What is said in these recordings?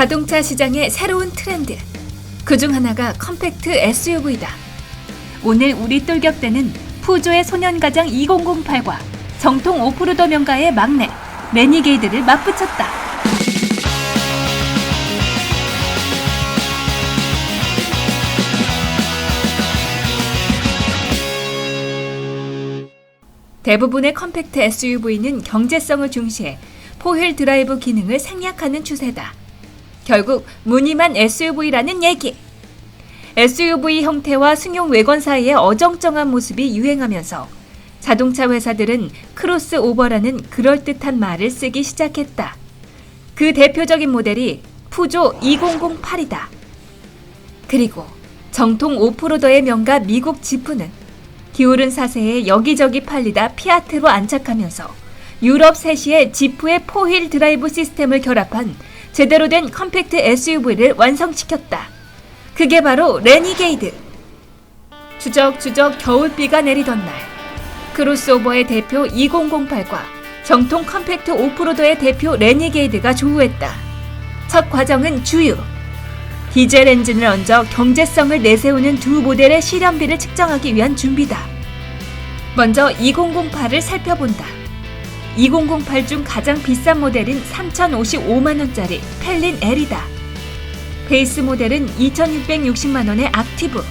자동차 시장의 새로운 트렌드. 그중 하나가 컴팩트 SUV다. 오늘 우리 똘격대는 푸조의 소년가장 2008과 정통 오프로더 명가의 막내 레니게이드를 맞붙였다. 대부분의 컴팩트 SUV는 경제성을 중시해 포휠 드라이브 기능을 생략하는 추세다. 결국 무늬만 SUV라는 얘기. SUV 형태와 승용 외관 사이의 어정쩡한 모습이 유행하면서 자동차 회사들은 크로스오버라는 그럴듯한 말을 쓰기 시작했다. 그 대표적인 모델이 푸조 2008이다. 그리고 정통 오프로더의 명가 미국 지프는 기울은 사세에 여기저기 팔리다 피아트로 안착하면서 유럽 세시의 지프의 포휠 드라이브 시스템을 결합한 제대로 된 컴팩트 SUV를 완성시켰다. 그게 바로 레니게이드. 추적추적 겨울비가 내리던 날, 크로스오버의 대표 2008과 정통 컴팩트 오프로더의 대표 레니게이드가 조우했다. 첫 과정은 주유. 디젤 엔진을 얹어 경제성을 내세우는 두 모델의 실현비를 측정하기 위한 준비다. 먼저 2008을 살펴본다. 2008 중 가장 비싼 모델인 3,055만원짜리 펠린 L이다. 베이스 모델은 2,660만원의 악티브.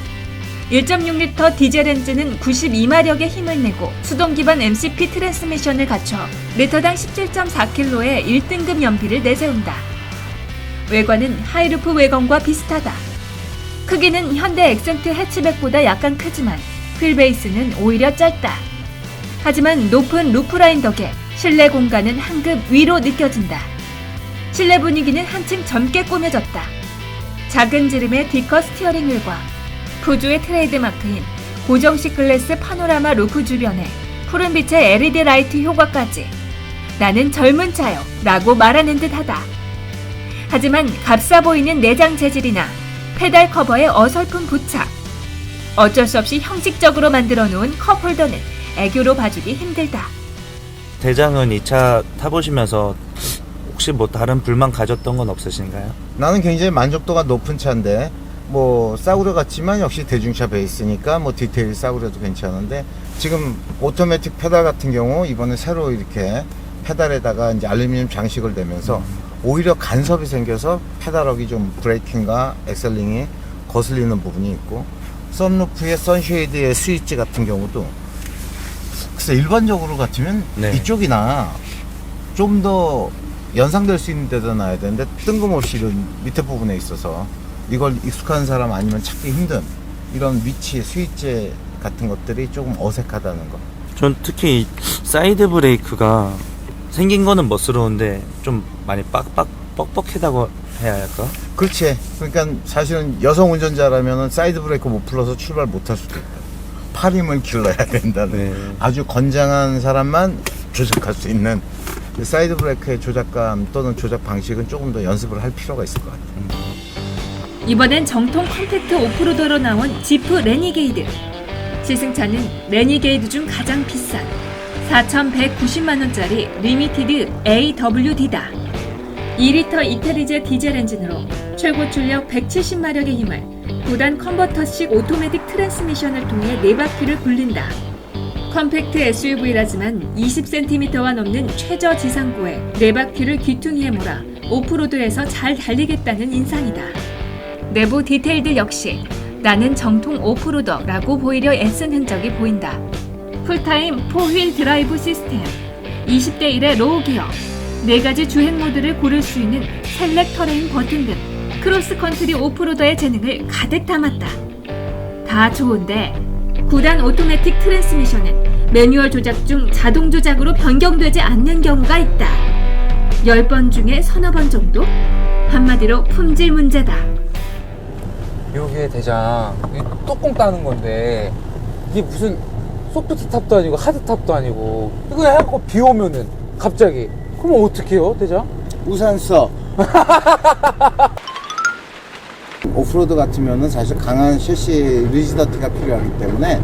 1.6L 디젤 엔진은 92마력의 힘을 내고 수동 기반 MCP 트랜스미션을 갖춰 리터당 17.4kg의 1등급 연비를 내세운다. 외관은 하이루프 외관과 비슷하다. 크기는 현대 액센트 해치백보다 약간 크지만 휠베이스는 오히려 짧다. 하지만 높은 루프라인 덕에 실내 공간은 한 급 위로 느껴진다. 실내 분위기는 한층 젊게 꾸며졌다. 작은 지름의 D컷 스티어링 휠과 푸조의 트레이드 마크인 고정식 글래스 파노라마 루프 주변에 푸른빛의 LED 라이트 효과까지 나는 젊은 차요 라고 말하는 듯하다. 하지만 값싸 보이는 내장 재질이나 페달 커버의 어설픈 부착, 어쩔 수 없이 형식적으로 만들어 놓은 컵홀더는 애교로 봐주기 힘들다. 대장은 이 차 타보시면서 혹시 뭐 다른 불만 가졌던 건 없으신가요? 나는 굉장히 만족도가 높은 차인데 뭐 싸구려 같지만 역시 대중차 베이스니까 뭐 디테일 싸구려도 괜찮은데 지금 오토매틱 페달 같은 경우 이번에 새로 이렇게 페달에다가 이제 알루미늄 장식을 대면서 오히려 간섭이 생겨서 페달럭이 좀 브레이킹과 엑셀링이 거슬리는 부분이 있고 선루프의 선쉐이드의 스위치 같은 경우도 글쎄 일반적으로 같으면 네. 이쪽이나 좀 더 연상될 수 있는 데다 놔야 되는데 뜬금없이 이런 밑에 부분에 있어서 이걸 익숙한 사람 아니면 찾기 힘든 이런 위치 스위치 같은 것들이 조금 어색하다는 거. 전 특히 이 사이드 브레이크가 생긴 거는 멋스러운데 좀 많이 뻑뻑하다고 해야 할까? 그렇지. 그러니까 사실은 여성 운전자라면 사이드 브레이크 못 풀어서 출발 못 할 수도 있다. 팔 힘을 길러야 된다는 네. 아주 건장한 사람만 조작할 수 있는 사이드 브레이크의 조작감 또는 조작 방식은 조금 더 연습을 할 필요가 있을 것 같아요. 이번엔 정통 컴팩트 오프로더로 나온 지프 레니게이드. 시승차는 레니게이드 중 가장 비싼 4,190만원짜리 리미티드 AWD다. 2리터 이태리제 디젤 엔진으로 최고 출력 170마력의 힘을 9단 컨버터식 오토매틱 트랜스미션을 통해 4바퀴를 굴린다. 컴팩트 SUV라지만 20cm가 넘는 최저 지상고에 4바퀴를 귀퉁이에 몰아 오프로드에서 잘 달리겠다는 인상이다. 내부 디테일들 역시 나는 정통 오프로더라고 보이려 애쓴 흔적이 보인다. 풀타임 4휠 드라이브 시스템, 20대 1의 로우 기어, 4가지 주행 모드를 고를 수 있는 셀렉 터레인 버튼 등 크로스컨트리 오프로더의 재능을 가득 담았다. 다 좋은데 9단 오토매틱 트랜스미션은 매뉴얼 조작 중 자동 조작으로 변경되지 않는 경우가 있다. 10번 중에 서너 번 정도? 한마디로 품질 문제다. 이게 대장 이게 뚜껑 따는 건데 이게 무슨 소프트 탑도 아니고 하드 탑도 아니고 이거 해갖고 비 오면은 갑자기 그러면 어떡해요 대장? 우산 써. 오프로드 같으면은 사실 강한 셰시 리지더티가 필요하기 때문에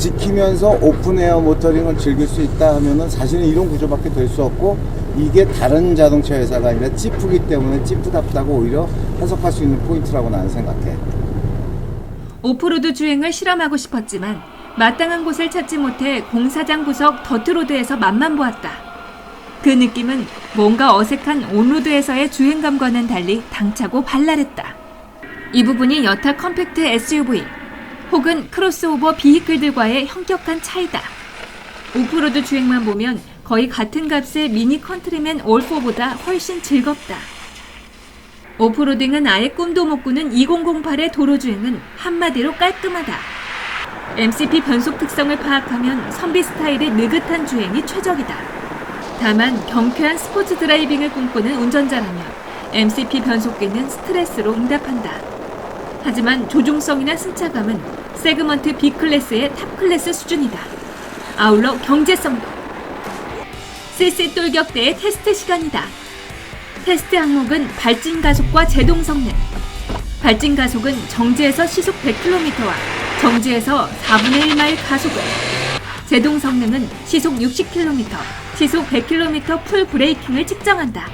지키면서 오픈에어 모터링을 즐길 수 있다 하면은 사실은 이런 구조밖에 될 수 없고, 이게 다른 자동차 회사가 아니라 지프기 때문에 지프답다고 오히려 해석할 수 있는 포인트라고 나는 생각해. 오프로드 주행을 실험하고 싶었지만 마땅한 곳을 찾지 못해 공사장 구석 더트로드에서 맛만 보았다. 그 느낌은 뭔가 어색한 온로드에서의 주행감과는 달리 당차고 발랄했다. 이 부분이 여타 컴팩트 SUV 혹은 크로스오버 비히클들과의 현격한 차이다. 오프로드 주행만 보면 거의 같은 값의 미니 컨트리맨 올포보다 훨씬 즐겁다. 오프로딩은 아예 꿈도 못 꾸는 2008의 도로 주행은 한마디로 깔끔하다. MCP 변속 특성을 파악하면 선비 스타일의 느긋한 주행이 최적이다. 다만 경쾌한 스포츠 드라이빙을 꿈꾸는 운전자라면 MCP 변속기는 스트레스로 응답한다. 하지만 조종성이나 승차감은 세그먼트 B클래스의 탑클래스 수준이다. 아울러 경제성도. CC 똘격대의 테스트 시간이다. 테스트 항목은 발진 가속과 제동 성능. 발진 가속은 정지에서 시속 100km와 정지에서 4분의 1마일 가속을, 제동 성능은 시속 60km, 시속 100km 풀 브레이킹을 측정한다.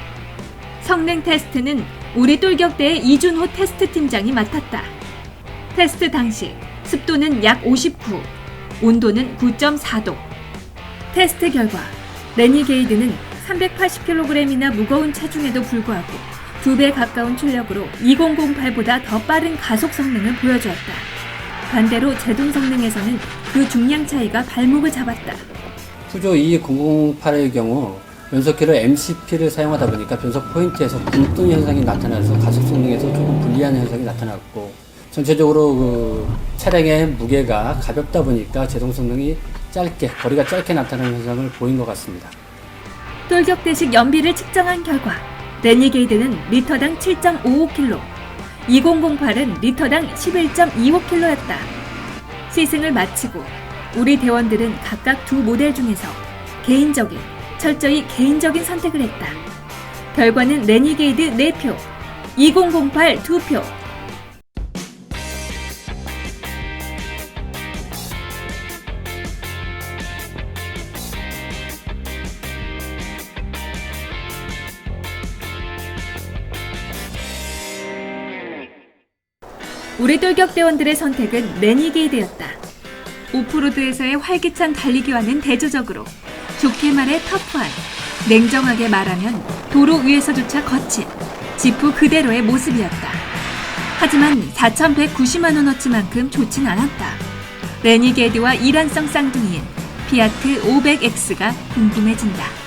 성능 테스트는 우리 똘격대의 이준호 테스트 팀장이 맡았다. 테스트 당시 습도는 약 59, 온도는 9.4도. 테스트 결과 레니게이드는 380kg이나 무거운 체중에도 불구하고 2배 가까운 출력으로 2008보다 더 빠른 가속 성능을 보여주었다. 반대로 제동 성능에서는 그 중량 차이가 발목을 잡았다. 푸조 2008의 경우 변속기로 MCP를 사용하다 보니까 변속 포인트에서 굴뚝 현상이 나타나서 가속 성능에서 조금 불리한 현상이 나타났고, 전체적으로 그 차량의 무게가 가볍다 보니까 제동 성능이 거리가 짧게 나타나는 현상을 보인 것 같습니다. 똘격대식 연비를 측정한 결과 레니게이드는 리터당 7.55kg, 2008은 리터당 11.25kg였다. 시승을 마치고 우리 대원들은 각각 두 모델 중에서 철저히 개인적인 선택을 했다. 결과는 레니게이드 4표, 2008 2표. 우리 똘격대원들의 선택은 레니게이드였다. 오프로드에서의 활기찬 달리기와는 대조적으로 좋게 말해 터프한, 냉정하게 말하면 도로 위에서조차 거친 지프 그대로의 모습이었다. 하지만 4,190만 원어치만큼 좋진 않았다. 레니게이드와 일란성 쌍둥이인 피아트 500X가 궁금해진다.